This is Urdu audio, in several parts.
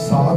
7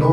9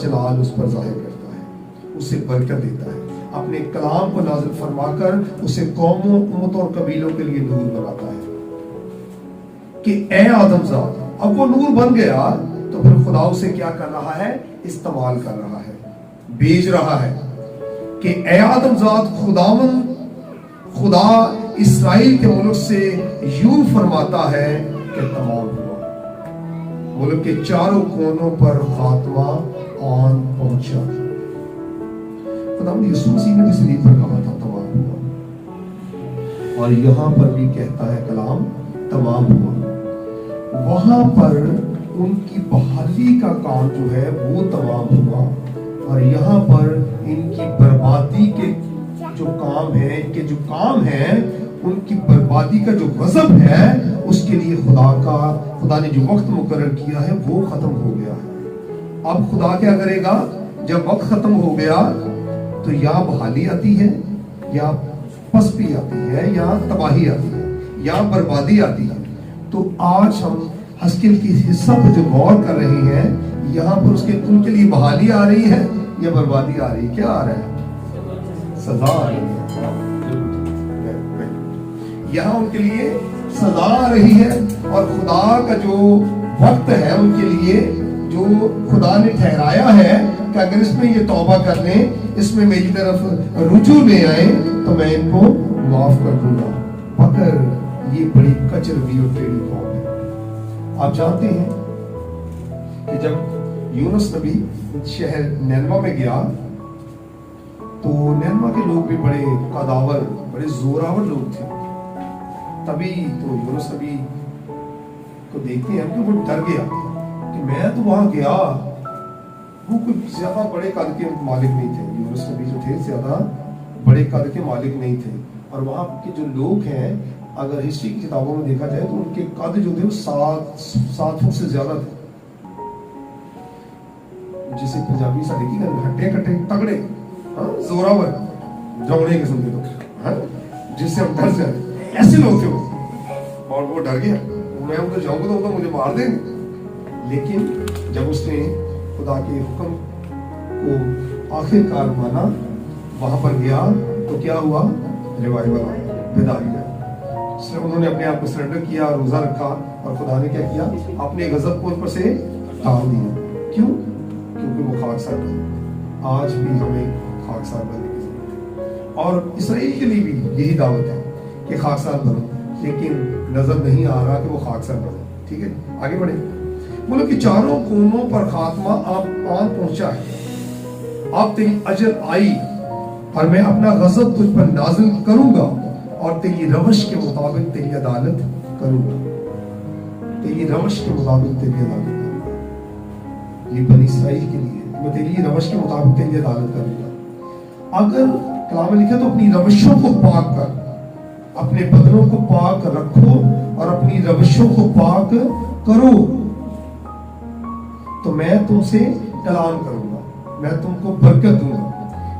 جلال اس پر ظاہر کرتا ہے، اسے برکت دیتا ہے، اپنے کلام کو نازل فرما کر اسے قوموں، امتوں اور قبیلوں کے لیے نور بناتا ہے کہ اے آدم ذات، اب وہ نور بن گیا تو پھر خدا اسے کیا کر رہا ہے؟ استعمال کر رہا ہے، بھیج رہا ہے کہ اے آدم ذات، خدا اسرائیل کے ملک سے یوں فرماتا ہے کہ تمام ہوا، ملک کے چاروں کونوں پر خاتمہ آن پہنچا۔ خداوند یسوع مسیح نے صلیب پر کہا تھا تمام ہوا، اور یہاں پر بھی کہتا ہے کلام تمام ہوا۔ وہاں پر ان کی بحالی کا کام جو ہے وہ تمام ہوا، اور یہاں پر ان کی بربادی کے جو کام ہے، ان کے جو کام ہے، ان کی بربادی کا جو غضب ہے، اس کے لیے خدا نے جو وقت مقرر کیا ہے وہ ختم ہو گیا ہے۔ اب خدا کیا کرے گا؟ جب وقت ختم ہو گیا تو یا بحالی آتی ہے، یا پسپی آتی ہے، یا تباہی آتی ہے، یا بربادی آتی ہے۔ تو آج ہم حزقیل کی حصہ پہ جو غور کر رہے ہیں، یہاں پر ان کے لیے بحالی آ رہی ہے یا بربادی آ رہی ہے؟ کیا آ رہا ہے؟ سزا آ رہی ہے۔ یہاں ان کے لیے سزا آ رہی ہے، اور خدا کا جو وقت ہے ان کے لیے، جو خدا نے ٹھہرایا ہے کہ اگر اس میں یہ توبہ کر لیں، اس میں میری طرف رجوع لے آئیں تو میں ان کو معاف کر دوں گا، مگر یہ بڑی کچروی اور ٹیڑھی قوم ہے۔ آپ جانتے ہیں کہ جب یونس نبی شہر نینوا میں گیا تو نینوا کے لوگ بھی بڑے قداور، بڑے زوراور لوگ تھے۔ تبھی تو یونس نبی کو دیکھتے ہیں کہ وہ ڈر گیا کہ میں تو وہاں گیا، وہ کوئی زیادہ بڑے قد کے مالک نہیں تھے، یونس نبی جو تھے زیادہ بڑے قد کے مالک نہیں تھے، اور وہاں کے جو لوگ ہیں اگر ہسٹری کی کتابوں میں دیکھا جائے تو ان کے قد جو تھے وہ 7 فٹ سے زیادہ تھے، جسے پنجابی سا دیکھی گا، ہٹے کٹے تگڑے، زوراور، جوڑے قسم کے لوگ، جس سے ہم ڈر جائیں، ایسے لوگ تھے وہ، اور وہ ڈر گیا، میں ان کو جاؤں گا تو مجھے مار دیں گے۔ لیکن جب اس نے خدا کے حکم کو آخر کار مانا، وہاں پر گیا تو کیا ہوا؟ ریوائول آیا، بیداری آئی، انہوں نے اپنے آپ کو سرنڈر کیا، روزہ رکھا، اور خدا نے کیا کیا؟ اپنے غضب کو ان پر سے ٹال دیا۔ کیوں؟ کیونکہ وہ خاکسار بنے۔ آج بھی ہمیں خاکسار بننے کی ضرورت ہے، اور اسرائیل کے لیے بھی یہی دعوت ہے کہ خاکسار بنو، لیکن نظر نہیں آ رہا کہ وہ خاکسار بنے۔ ٹھیک ہے، آگے بڑھیں۔ ملک کے چاروں کونوں پر خاتمہ آپ آن پہنچا ہے، اب تیری اجل آئی، اور میں اپنا غضب تجھ پر نازل کروں گا، اور تیری روش کے مطابق تیری عدالت کروں گا، تیری روش کے مطابق تیری عدالت کروں گا۔ یہ بنی اسرائیل کے لیے، میں تیری روش کے مطابق تیری عدالت کروں گا۔ اگر کلام میں لکھا تو اپنی روشوں کو پاک کر، اپنے بدنوں کو پاک رکھو اور اپنی روشوں کو پاک کرو، تو میں تم سے کلام کروں گا، میں تم کو برکت دوں گا،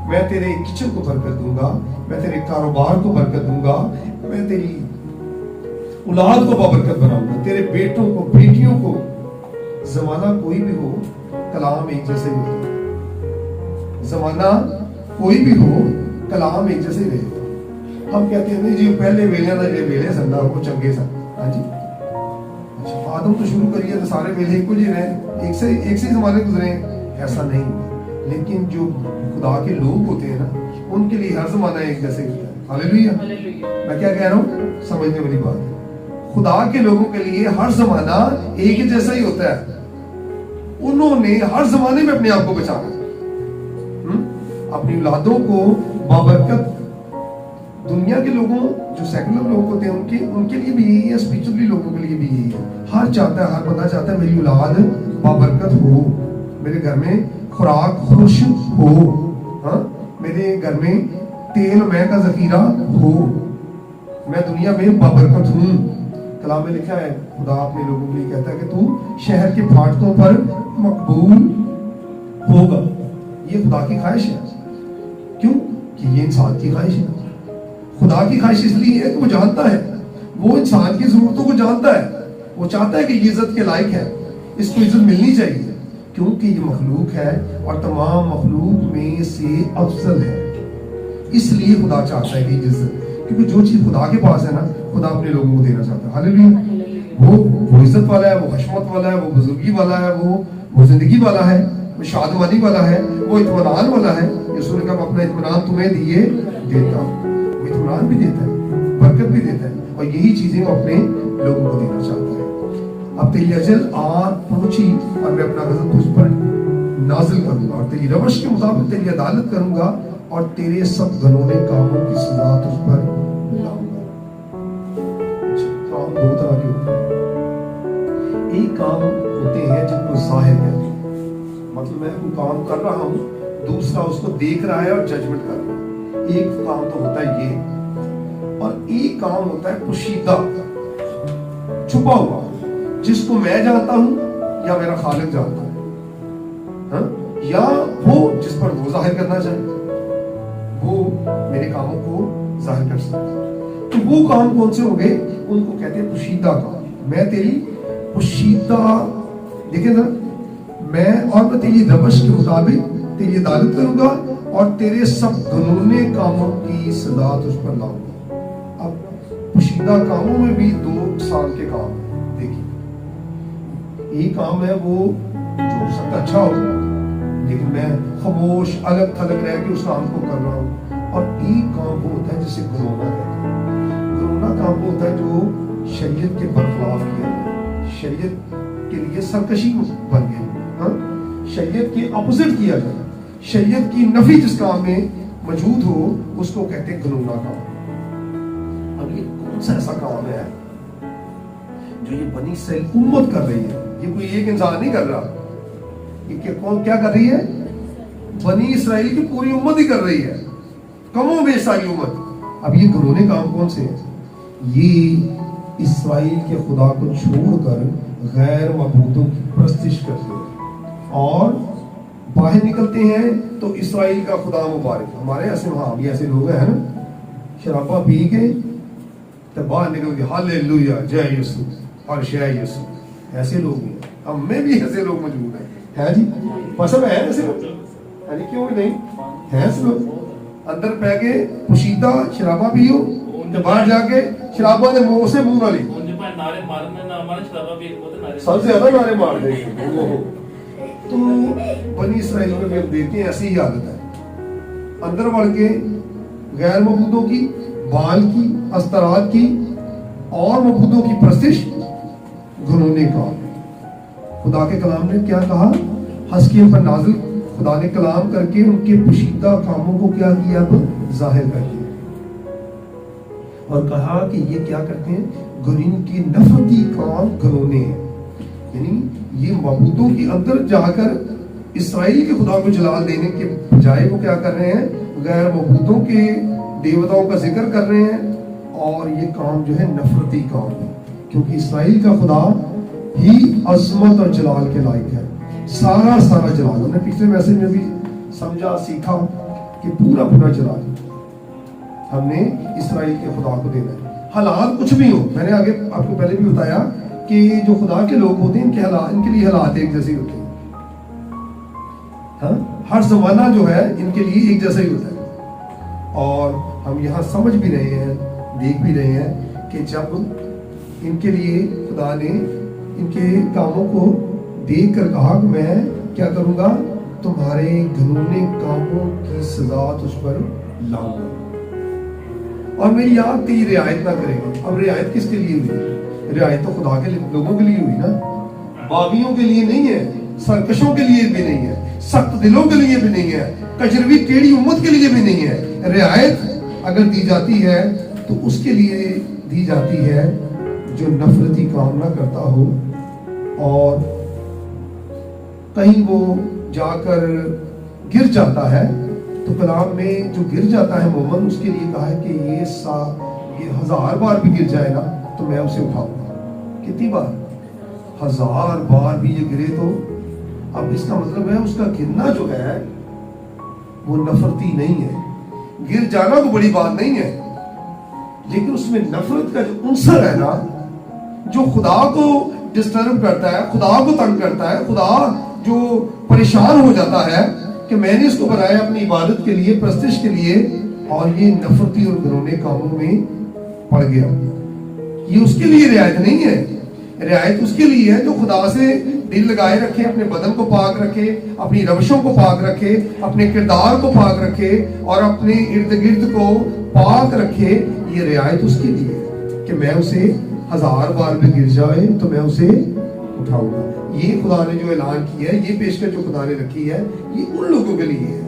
میں تیرے کچن کو برکت دوں گا، میں تیرے کاروبار کو برکت دوں گا، میں تیری اولاد کو بابرکت بناؤں گا، تیرے بیٹوں کو، بیٹیوں کو۔ زمانہ کوئی بھی ہو، کلام ایک جیسے ہی ہوتا ہے، زمانہ کوئی بھی ہو، کلام ایک جیسے ہی رہے۔ ہم کہتے ہیں جی پہلے ویلے نہ جی ویلے سن وہ چنگے سن، ہاں جی، اچھا آدم تو شروع کریے تو سارے ویلے ایک جی رہے، ایک سے زمانے گزرے، ایسا نہیں۔ لیکن جو خدا کے لوگ ہوتے ہیں نا، ان کے لیے ہر زمانہ ایک جیسے ہی ہوتا ہے۔ ہاللیلویہ۔ میں کیا کہہ رہا ہوں؟ سمجھنے والی بات ہے، خدا کے لوگوں کے لیے ہر زمانہ ایک جیسا ہی ہوتا ہے۔ انہوں نے ہر زمانے میں اپنے آپ کو بچانا، اپنی اولادوں کو بابرکت۔ دنیا کے لوگوں جو سیکولر لوگ ہوتے ہیں ان کے لیے بھی یہی ہے، اسپرچولی لوگوں کے لیے بھی یہی ہے۔ ہر بندہ چاہتا ہے میری اولاد بابرکت ہو، میرے گھر میں خوراک خوش ہو، میرے گھر میں تیل میں کا ذخیرہ ہو، میں دنیا میں بابرکت ہوں۔ کلام میں لکھا ہے خدا اپنے لوگوں کے لیے کہتا ہے کہ تو شہر کے پھاٹکوں پر مقبول ہوگا۔ یہ خدا کی خواہش ہے۔ کیوں؟ کہ یہ انسان کی خواہش ہے۔ خدا کی خواہش اس لیے ہے کہ وہ جانتا ہے، وہ انسان کی ضرورتوں کو جانتا ہے، وہ چاہتا ہے کہ یہ عزت کے لائق ہے، اس کو عزت ملنی چاہیے، کیونکہ یہ مخلوق ہے اور تمام مخلوق میں سے افضل ہے، اس لیے خدا چاہتا ہے کہ یہ عزت، کیونکہ جو چیز خدا کے پاس ہے نا خدا اپنے لوگوں کو دینا چاہتا ہے۔ ہاللیلویہ، وہ عزت والا ہے، وہ حشمت والا ہے، وہ بزرگی والا ہے، وہ زندگی والا ہے، وہ شادمانی والا ہے، وہ اطمینان والا ہے۔ یسوع نے کہا اپنا اطمینان تمہیں دیے دیتا ہوں، وہ اطمینان بھی دیتا ہے، برکت بھی دیتا ہے، اور یہی چیزیں وہ اپنے لوگوں کو دینا چاہتا ہے۔ اب تیری اجل آ پہنچی اور میں اپنا غضب تجھ پر نازل کروں گا اور تیری روش کے مطابق تیری عدالت کروں گا اور تیرے سب گھنونے کاموں کی سزا تجھ پر لاؤں گا۔ کام دو طرح کے ہوتے ہیں، ایک کام ہوتے ہیں جن کو ظاہر کہتے ہیں، مطلب میں کوئی کام کر رہا ہوں، دوسرا اس کو دیکھ رہا ہے اور ججمنٹ کر رہا ہے۔ ایک کام تو ہوتا ہے یہ، اور ایک کام ہوتا ہے پوشیدہ، چھپا ہوا، جس کو میں جانتا ہوں یا میرا خالق جانتا ہے، ہاں؟ یا وہ جس پر وہ ظاہر کرنا چاہے، وہ میرے کاموں کو ظاہر کر سکتا ہے۔ تو وہ کام کون سے ہوں گے؟ ان کو کہتے ہیں پوشیدہ کام۔ میں تیری پوشیدہ، دیکھیں نا، میں تیری روش کے مطابق تیری عدالت کروں گا اور تیرے سب گھنونے کاموں کی سزا تجھ پر لاؤں گا۔ اب پوشیدہ کاموں میں بھی دو اقسام کے کام ہیں، دیکھیے، ایک کام ہے وہ جو ہو سکتا اچھا ہو لیکن میں خاموش الگ تھلگ رہ کے اس کام کو کر رہا ہوں، اور ایک کام وہ ہوتا ہے جسے گھنونا کہتے ہیں۔ گھنونا کام وہ ہوتا ہے جو شریعت کے برخلاف کیا جائے، شریعت کے لیے سرکشی بن گئی، ہاں، شریعت کے اپوزٹ کیا جائے، شریعت کی نفی جس کام میں موجود ہو اس کو کہتے ہیں گھنونا کام۔ اب یہ کون سا ایسا کام ہے جو یہ بنی اسرائیل امت کر رہی ہے؟ یہ کوئی ایک انسان نہیں کر رہا، یہ کون کیا کر رہی ہے؟ بنی اسرائیل کی پوری امت ہی کر رہی ہے، کم و بیش ساری امت۔ اب یہ گھنونے کام کون سے ہیں؟ یہ اسرائیل کے خدا کو چھوڑ کر غیر معبودوں کی پرستش کرتے ہیں اور باہر نکلتے ہیں تو اسرائیل کا خدا مبارک۔ ہمارے ایسے وہاں بھی ایسے لوگ ہیں نا، شرابہ پی کے تو باہر نکل کے ہاللیلویہ جے یسوع اور شے یسوع، ایسے لوگ ہیں، ہم میں بھی ایسے لوگ موجود ہیں جی، پسند ہے ایسے لوگ، یعنی کیوں نہیں ہے ایسے لوگ، اندر پہ کے پوشیدہ شرابہ پیو تو باہر جا کے شرابہ نے منہ سے منہ نہ لی، سب سے زیادہ نعرے مار دیں گے۔ تو بنی اسرائیل میں بھی ہم دیکھتے ہیں ایسی ہی عادت ہے، اندر بڑھ کے غیر معبودوں کی، بال کی، استرات کی اور معبودوں کی پرستش، گھنونے کا۔ خدا کے کلام نے کیا کہا؟ حزقیل پر نازل خدا نے کلام کر کے ان کے پوشیدہ کاموں کو کیا کیا؟ اب ظاہر کر دیا اور کہا کہ یہ کیا کرتے ہیں؟ ان کی نفرتی کام گھنونے ہیں، یعنی یہ معبودوں کے اندر جا کر اسرائیل کے خدا کو جلال دینے کے بجائے وہ کیا کر رہے ہیں؟ غیر معبودوں کے دیوتاؤں کا ذکر کر رہے ہیں، اور یہ کام جو ہے نفرتی کام ہے، کیونکہ اسرائیل کا خدا ہی عظمت اور جلال کے لائق ہے، سارا جلال۔ ہم نے پچھلے میسج میں بھی سمجھا سیکھا کہ پورا جلال ہم نے اسرائیل کے خدا کو دینا ہے، حالات کچھ بھی ہو۔ میں نے آگے آپ کو پہلے بھی بتایا کہ جو خدا کے لوگ ہوتے ہیں ان کے لیے حالات ایک جیسے ہوتے ہیں، ہاں، ہر زمانہ جو ہے ان کے لیے ایک جیسا ہی ہوتا ہے، اور ہم یہاں سمجھ بھی رہے ہیں، دیکھ بھی رہے ہیں کہ جب ان کے لیے خدا نے ان کے کاموں کو دیکھ کر کہا کہ میں کیا کروں گا؟ تمہارے گھنونے کاموں کی سزا تجھ پر لاؤں گا اور میری یاد تیری رعایت نہ کرے گا۔ اب رعایت کس کے لیے ہوئی؟ رعایت تو خدا کے لوگوں کے لیے ہوئی نا، باغیوں کے لیے نہیں ہے، سرکشوں کے لیے بھی نہیں ہے، سخت دلوں کے لیے بھی نہیں ہے، کجروی ٹیڑھی امت کے لیے بھی نہیں ہے۔ رعایت اگر دی جاتی ہے تو اس کے لیے دی جاتی ہے جو نفرتی کام نہ کرتا ہو اور کہیں وہ جا کر گر جاتا ہے، تو کلام میں جو گر جاتا ہے مومن، اس کے لیے کہا ہے کہ یہ 1000 بار بھی گر جائے نا تو میں اسے اٹھاؤں گا۔ کتنی بار؟ 1000 بار بھی یہ گرے تو اب اس کا مطلب ہے اس کا گرنا جو ہے وہ نفرتی نہیں ہے۔ گر جانا تو بڑی بات نہیں ہے، لیکن اس میں نفرت کا جو عنصر ہے نا، جو خدا کو ڈسٹرب کرتا ہے، خدا کو تنگ کرتا ہے، خدا جو پریشان ہو جاتا ہے کہ میں نے اس کو بنایا اپنی عبادت کے لیے، پرستش کے لیے، اور یہ نفرتی اور گھرونے کاموں میں پڑ گیا. یہ اس کے لیے رعایت نہیں ہے. رعایت اس کے لیے ہے جو خدا سے دل لگائے رکھے، اپنے بدن کو پاک رکھے، اپنی روشوں کو پاک رکھے، اپنے کردار کو پاک رکھے، اور اپنے ارد گرد کو پاک رکھے. یہ رعایت اس کے لیے ہے کہ میں اسے 1000 بار بھی گر جائے تو میں اسے اٹھاؤں گا. یہ خدا نے جو اعلان کیا ہے، یہ پیشکش جو خدا نے رکھی ہے، یہ ان لوگوں کے لیے ہے.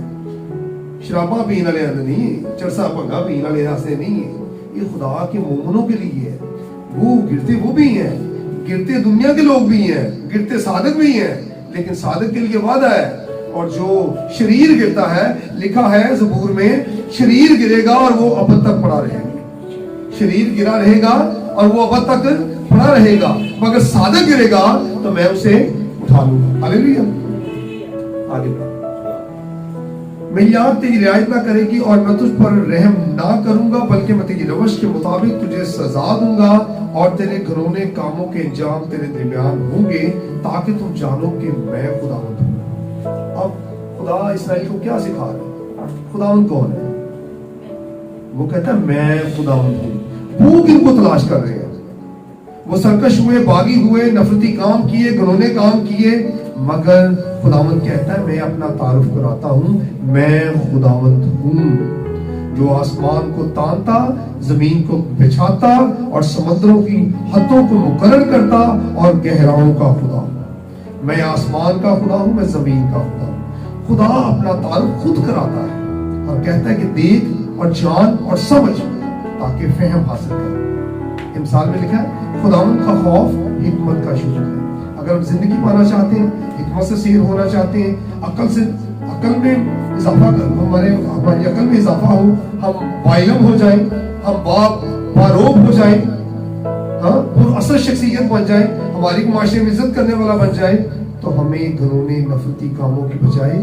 شرابہ پین والے نہیں، چرسا بھنگا پین والے ایسے نہیں ہے. یہ خدا کے مومنوں کے لیے ہے. وہ گرتے وہ بھی ہیں، گرتے دنیا کے لوگ بھی ہیں، گرتے صادق بھی ہیں، لیکن صادق کے لیے وعدہ ہے. اور جو شریر گرتا ہے، لکھا ہے زبور میں، شریر گرے گا اور وہ ابد تک پڑا رہے گا. شریر گرا رہے گا اور وہ ابد تک پڑا رہے گا، مگر صادق گرے گا تو میں اسے اٹھا لوں گا. ہاللیلویا. آگے میری آنکھ تیری رعایت نہ کرے گی اور میں تجھ پر رحم نہ کروں گا، بلکہ میں تیری روش کے مطابق تجھے سزا دوں گا، اور تیرے گھرونے کاموں کے انجام تیرے درمیان ہوں گے، تاکہ تم جانو کہ میں خداوند ہوں. اب خدا اسرائیل کو کیا سکھا رہا ہے؟ خداوند کون ہے؟ وہ کہتا ہے میں خداوند ہوں. وہ کن کو تلاش کر رہے ہیں؟ وہ سرکش ہوئے، باغی ہوئے، نفرتی کام کیے، گھرونے کام کیے، مگر خداوند کہتا ہے میں اپنا تعارف کراتا ہوں، میں خداوند ہوں جو آسمان کو تانتا، زمین کو بچھاتا، اور سمندروں کی حدوں کو مقرر کرتا، اور گہراؤں کا خدا ہوں. میں آسمان کا خدا ہوں، میں زمین کا خدا ہوں. خدا اپنا تعارف خود کراتا ہے اور کہتا ہے کہ دیکھ اور جان اور سمجھ تاکہ فہم حاصل کرے. مثال میں لکھا ہے خداوند کا خوف حکمت کا شروع ہے. اگر ہم زندگی پانا چاہتے ہیں، حکمت سے سیر ہونا چاہتے ہیں، عقل میں اضافہ ہماری عقل میں اضافہ ہو، ہم باعلم ہو جائیں، ہم باروب ہو جائیں، اور اصل شخصیت بن جائیں، ہماری معاشرے میں عزت کرنے والا بن جائے، تو ہمیں گھرونے نفرتی کاموں کی بجائے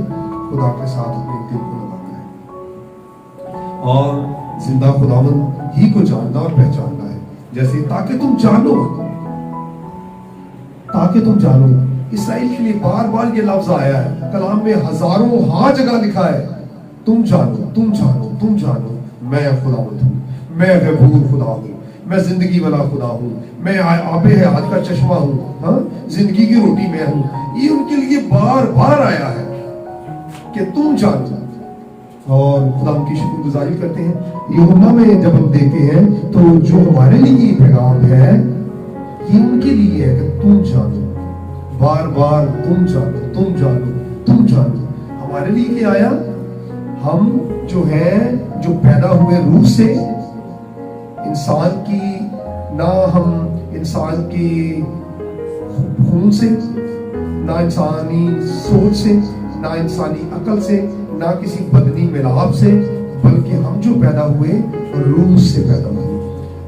خدا کے ساتھ اپنے دل کو لگانا ہے اور زندہ خداوند ہی کو جاننا اور پہچاننا ہے. جیسے تاکہ تم جانو. اسرائیل کے لیے بار بار یہ لفظ آیا ہے، کلام میں ہزاروں ہاں جگہ لکھا ہے تم جانو میں خداوند ہوں، میں غفور خدا ہوں، میں زندگی والا خدا ہوں، میں آب حیات کا چشمہ ہوں، زندگی کی روٹی میں ہوں. یہ ان کے لیے بار بار آیا ہے کہ تم جانو. اور خدا ان کی شکر گزاری کرتے ہیں. یوحنا میں جب ہم دیکھتے ہیں تو جو ہمارے لیے یہ پیغام ہے یہ ان کے لیے ہے کہ تم جانو، بار بار تم جانو. ہمارے لیے کیا آیا؟ ہم جو پیدا ہوئے روح سے، انسان کی، نہ ہم انسان کی خون سے، نہ انسانی سوچ سے، نہ انسانی عقل سے، نہ کسی بدنی ملاپ سے، بلکہ ہم جو پیدا ہوئے روح سے پیدا ہوئے.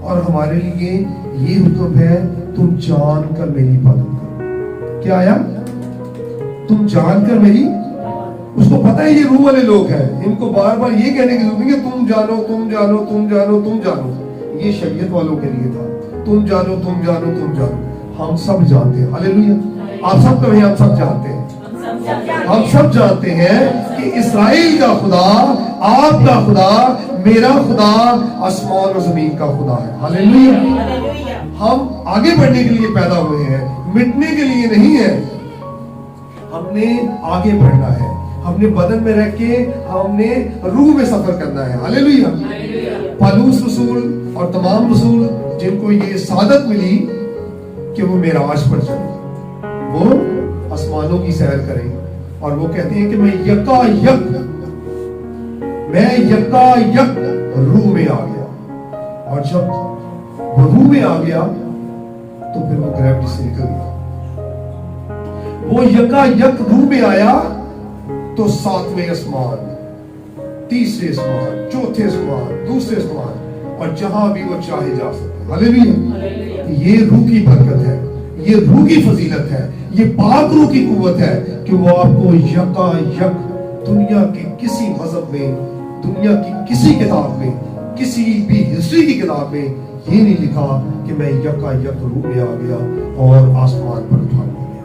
اور ہمارے لیے یہ حکم ہے تم جان کر میری عبادت کرو. کیا آیا؟ تم جان کر میری. اس کو پتہ ہے یہ روح والے لوگ ہیں، ان کو بار بار یہ کہنے کی ضرورت نہیں کہ تم جانو. یہ شریعت والوں کے لیے تھا، تم جانو. ہم سب جانتے ہیں. ہاللیلویا. آپ سب کہیں ہم سب جانتے ہیں. ہم سب جانتے ہیں کہ اسرائیل کا خدا، آپ کا خدا، میرا خدا آسمان اور زمین کا خدا ہے. ہاللیلویا. ہم آگے بڑھنے کے لیے پیدا ہوئے ہیں، مٹنے کے لیے نہیں ہے. ہم نے آگے بڑھنا ہے. ہم نے بدن میں رہ کے ہم نے روح میں سفر کرنا ہے. ہاللیلویا. پالوس رسول اور تمام رسول جن کو یہ سعادت ملی کہ وہ معراج پر چلے، وہ آسمانوں کی سیر کریں، اور وہ کہتے ہیں کہ میں یکا یک روح میں آ گیا. اور جب وہ روح میں آ گیا تو پھر وہ گریوٹی سے نکل گیا. وہ یکا یک روح میں آیا تو 7ویں آسمان، 3رے آسمان، 4تھے آسمان، 2سرے آسمان، اور جہاں بھی وہ چاہے جا سکتے. ہاللیلویا. یہ روح کی برکت ہے، یہ روح کی فضیلت ہے، یہ پاک روح کی قوت ہے کہ وہ آپ کو یکا یک دنیا کے کسی مذہب میں، دنیا کی کسی کتاب میں، کسی بھی ہسٹری کی کتاب میں یہ نہیں لکھا کہ میں یکا یک روح میں آ گیا اور آسمان پر اٹھا لیا گیا.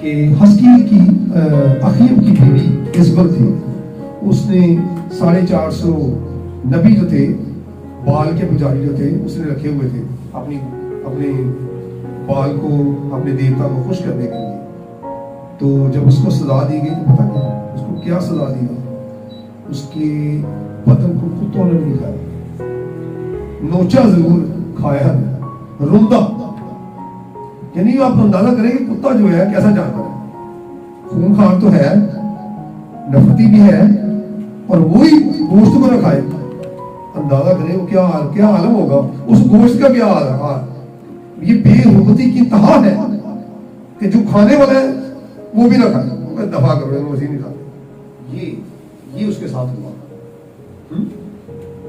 کہ حسکیل کی اخیب کی بیوی ایزبل تھی، اس نے 450 نبی جو تھے، بال کے پجاری جو تھے، اس نے رکھے ہوئے تھے اپنے بال کو، اپنے دیوتا کو خوش کرنے کے لیے. تو جب اس کو سزا دی گئی تو پتہ نہیں اس کو کیا سزا دی گئی. اس کے بدن کو کتوں نے نہیں کھایا، نوچا ضرور، کھایا روندہ. یعنی آپ اندازہ کریں کہ کتا جو ہے کیسا جانور ہے، خون خار تو ہے، نفرتی بھی ہے، اور وہی گوشت کو نہ کھائے. اندازہ کریں وہ کیا عالم ہوگا اس گوشت کا، کیا حال. یہ بے حرمتی کی انتہا ہے کہ جو کھانے والا ہے وہ بھی نہ کھائے، وہ کہ دفاع کرو، وہ نہیں کھاتے. یہ اس کے ساتھ ہوا،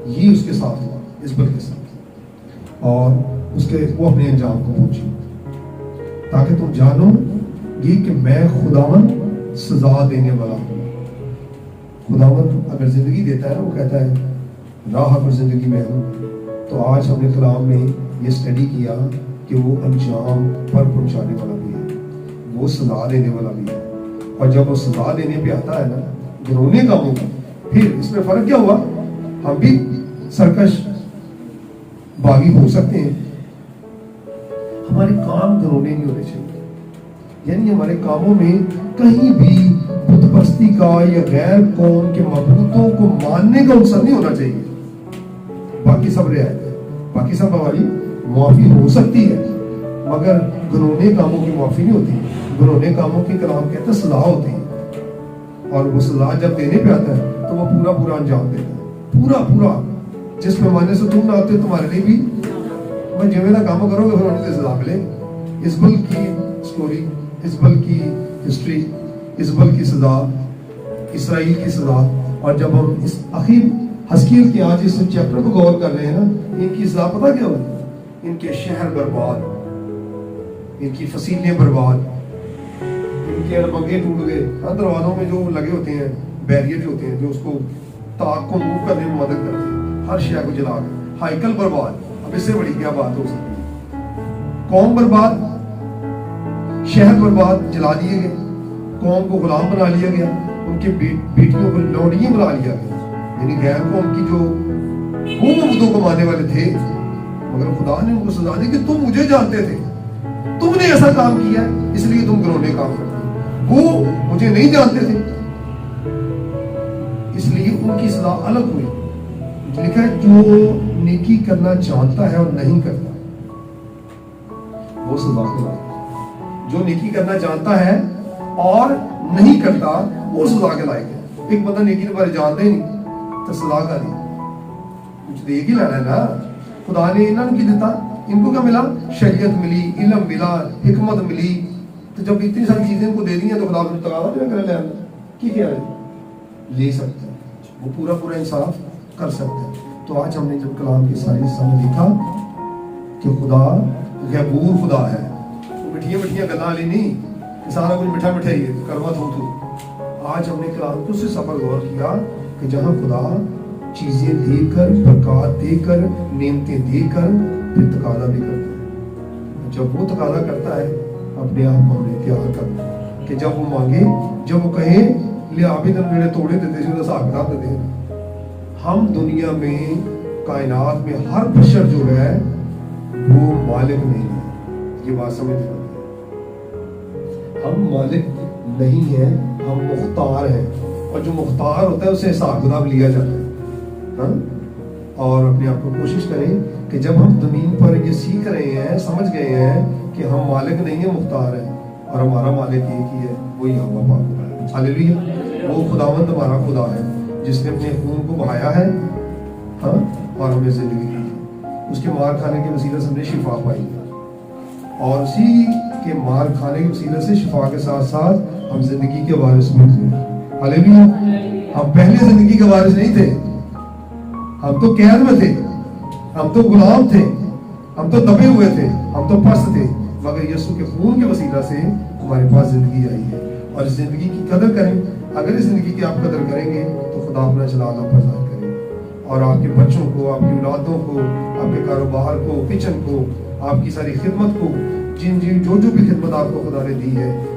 یہ اس کے ساتھ ہوا ایزبل کے ساتھ، اور وہ اپنے انجام کو پہنچی. تاکہ تم جانو گی کہ میں خداوند سزا دینے والا ہوں. خداوند اگر زندگی دیتا ہے، وہ کہتا ہے راہ پر زندگی میں ہوں. تو آج ہم نے کلام میں یہ اسٹڈی کیا کہ وہ انجام پر پہنچانے والا بھی ہے، وہ سزا دینے والا بھی ہے. اور جب وہ سزا دینے پہ آتا ہے نا گھرونے کاموں کا، پھر اس میں فرق کیا ہوا؟ ہم بھی سرکش باغی ہو سکتے ہیں، ہمارے کام گھرونے نہیں ہونے چاہیے. یعنی ہمارے کاموں میں کہیں بھی بت پرستی کا یا غیر قوم کے معبودوں کو ماننے کا عنصر نہیں ہونا چاہیے. باقی سب رعایت ہے، باقی سب ہماری معافی ہو سکتی ہے، مگر گھرونے کاموں کی معافی نہیں ہوتی. گھرونے کاموں کی کلام کہتا ہے سزا ہوتی ہے، اور وہ سزا جب دینے پہ آتا ہے تو وہ پورا انجام دیتا ہے، پورا جس پیمانے سے تم نہ آتے تمہارے لیے بھی میں جو میرا کام کرو گے پھر انہیں سے سزا ملے. ایزبل کی سٹوری، ایزبل کی ہسٹری، ایزبل کی سزا، اسرائیل کی سزا. اور جب ہم اس حسکیل کے آج اس چیپٹر کو غور کر رہے ہیں نا، ان کی سزا پتہ کیا ہوئی؟ ان کے شہر برباد، ان کی فصیلیں برباد، ان کے اربنگے ٹوٹ گئے. دروازوں میں جو لگے ہوتے ہیں بیریئر جو ہوتے ہیں جو اس کو طاق کو موو کرنے میں مدد کرتے ہیں، ہر شے کو جلا کر. ہائیکل برباد، اب اس سے بڑی کیا بات ہو سکتی ہے؟ قوم برباد، شہر برباد، جلا دیے گئے. قوم کو غلام بنا لیا گیا، ان کے بیٹیوں کو لوڈیاں بنا لیا گیا. یعنی غیر قوم کی جو وہ معبودوں کو ماننے والے تھے، مگر خدا نے ان کو سزا دی کہ تم مجھے جانتے تھے، تم نے ایسا کام کیا اس لیے تم گھرونے کام کرتے. وہ مجھے نہیں جانتے تھے اس لیے ان کی سزا الگ ہوئی. لکھا ہے جو نیکی کرنا چاہتا ہے اور نہیں کرتا وہ سزا کے لائق ہے. جو نیکی کرنا چاہتا ہے اور نہیں کرتا وہ سزا کے لائق ہے. ایک بندہ نیکی کے بارے جانتا ہی نہیں تو سزا کا نہیں، کچھ دے ہی لینا ہے نا. خدا نے انہوں کی دیتا، ان کو کیا ملا؟ شریعت ملی، علم ملا، حکمت ملی. تو جب اتنی ساری چیزیں ان کو دے دی ہیں تو خدا نے تقاضا نہیں کر لینا کہ کیا لے سکتے ہیں، وہ پورا انصاف کر سکتے ہیں. تو آج ہم نے جب کلام کی ساری سمجھ دیکھا کہ خدا غیبور خدا ہے، مٹھیاں گلاں والی نہیں کہ سارا کچھ میٹھا ہی ہے کروا تو. آج ہم نے کلام کو سے سفر غور کیا کہ جہاں خدا چیزیں دے کر، برکات دے کر، نعمتیں دے کر پھر تقاضا بھی کرتا ہے. جب وہ تقاضا کرتا ہے اپنے آپ کو ہمیں تیار کرنا کہ جب وہ مانگے، جب وہ کہے لے آبی دن میرے توڑے دیتے سے حساب کتاب دیتے ہیں. ہم دنیا میں کائنات میں ہر بشر جو ہے وہ مالک نہیں ہے. یہ بات سمجھ نہیں آتی. ہم مالک نہیں ہیں، ہم مختار ہیں، اور جو مختار ہوتا ہے اسے حساب کتاب لیا جاتا ہے. اور اپنے آپ کو کوشش کریں کہ جب ہم زمین پر یہ سیکھ رہے ہیں، سمجھ گئے ہیں کہ ہم مالک نہیں ہیں، مختار ہیں، اور ہمارا مالک ایک ہی ہے، وہی اللہ پاک ہے. ہاللیلویہ. وہ خداوند ہمارا خدا ہے جس نے اپنے خون کو بہایا ہے اور ہمیں زندگی دی ہے. اس کے مار کھانے کے وسیلے سے ہم نے شفا پائی، اور اسی کے مار کھانے کے وسیلے سے شفا کے ساتھ ساتھ ہم زندگی کے وارث بھی ہوئے. ہاللیلویہ. ہم پہلے زندگی کے وارث نہیں تھے، ہم تو قید میں تھے، ہم تو غلام تھے، ہم تو دبے ہوئے تھے، ہم تو پست تھے، مگر یسوع کے خون کے وسیلہ سے ہمارے پاس زندگی آئی ہے. اور اس زندگی کی قدر کریں. اگر اس زندگی کی آپ قدر کریں گے تو خدا اپنا جلال آپ پر ظاہر کرے گا، اور آپ کے بچوں کو، آپ کی اولادوں کو، آپ کے کاروبار کو، کچن کو، آپ کی ساری خدمت کو، جو بھی خدمت آپ کو خدا نے دی ہے